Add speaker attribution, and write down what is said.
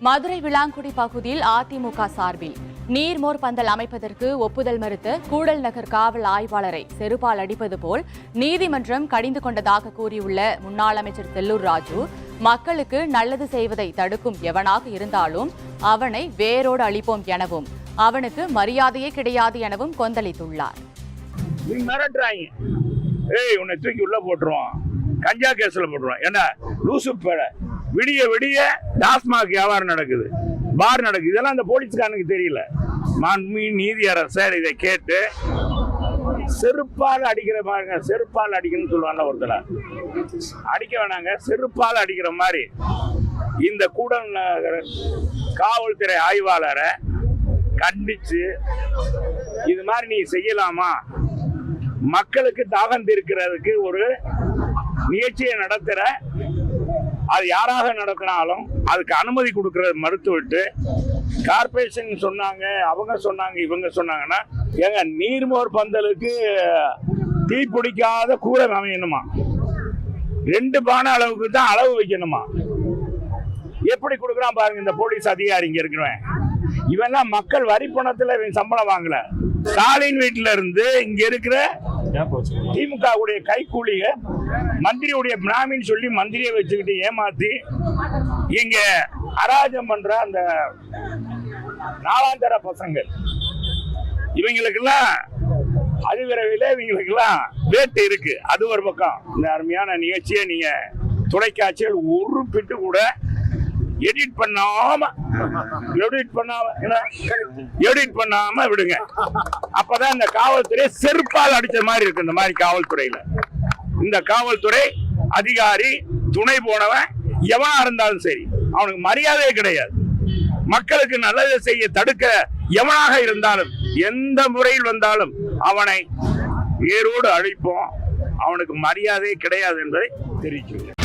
Speaker 1: மதுரை விளாங்குடி பகுதியில் அதிமுக சார்பில் நீர்மோர் பந்தல் அமைப்பதற்கு ஒப்புதல் மறுத்த கூடல் நகர் காவல் ஆய்வாளரை செருப்பால் அடிப்பது போல் நீதிமன்றம் கடிந்து கொண்டதாக கூறியுள்ள முன்னாள் அமைச்சர் செல்லூர் ராஜு, மக்களுக்கு நல்லது செய்வதை தடுக்கும் எவனாக இருந்தாலும் அவனை வேரோடு அழிப்போம் எனவும் அவனுக்கு மரியாதையே கிடையாது எனவும் கொந்தளித்துள்ளார்.
Speaker 2: உன்னை தூக்கி உள்ள போட்டுருவான், கஞ்சா கேஸ்ல போட்டுருவான். என்ன லூசு பேட, விடிய விடிய டாஸ்மாக் வியாபாரம் நடக்குது, பார் நடக்குது. இதெல்லாம் அந்த போலீஸ்காரனுக்கு தெரியல. நீதியரசர் இதை கேட்டு செருப்பால் அடிக்கிற மாதிரி, செருப்பால் அடிக்கணும்னு சொல்லுவாங்க. ஒருத்தர அடிக்க வேணாங்க, செருப்பால் அடிக்கிற மாதிரி இந்த கூடல் காவல்துறை ஆய்வாளரை கண்டிச்சு, இது மாதிரி நீ செய்யலாமா, மக்களுக்கு தாகம் தீர்க்கிறதுக்கு ஒரு நிகழ்ச்சியை நடத்துற, அது யாராக நடத்தினாலும் அதுக்கு அனுமதி கொடுக்கறது மறுத்துவிட்டு கார்பரேஷன் சொன்னாங்க, அவங்க சொன்னாங்க, இவங்க சொன்னாங்கன்னா, ஏங்க நீர்மோர் பந்தலுக்கு தீ பிடிக்காத கூரை அமையணுமா, 2 பானை அளவுக்கு தான் அளவு வைக்கணுமா? எப்படி கொடுக்குறான் பாருங்க இந்த போலீஸ் அதிகாரி. இங்க இருக்கிறவன் இவெல்லாம் மக்கள் வரி பணத்துல இவன் சம்பளம் வாங்கல. ஸ்டாலின் வீட்டுல இருந்து இங்க இருக்கிற திமுக உடைய கைக்கூலிக மந்திரியுடைய பிராமின்னு சொல்லி மந்திரியை வச்சுக்கிட்டு ஏமாத்தி இங்க அராஜம் பண்ற அந்த நாலாந்தர பசங்க, இவங்களுக்கெல்லாம் அதிவிரைவில் இவங்களுக்கெல்லாம் வேட்டு இருக்கு. அது ஒரு பக்கம். இந்த அருமையான நிகழ்ச்சியை நீங்க தொலைக்காட்சியில் ஒரு பிட்டு கூட எடிட் பண்ணாம விடுங்க. அப்பதான் இந்த காவல்துறை செருப்பால் அடிச்ச மாதிரி இருக்கு. இந்த மாதிரி காவல்துறையில இந்த காவல்துறை அதிகாரி துணை போனவன் எவனா இருந்தாலும் சரி, அவனுக்கு மரியாதையே கிடையாது. மக்களுக்கு நல்லதை செய்ய தடுக்க எவனாக இருந்தாலும், எந்த முறையில் வந்தாலும் அவனை வேரோடு அழிப்போம். அவனுக்கு மரியாதையே கிடையாது என்பதை தெரிவிச்சுள்ளேன்.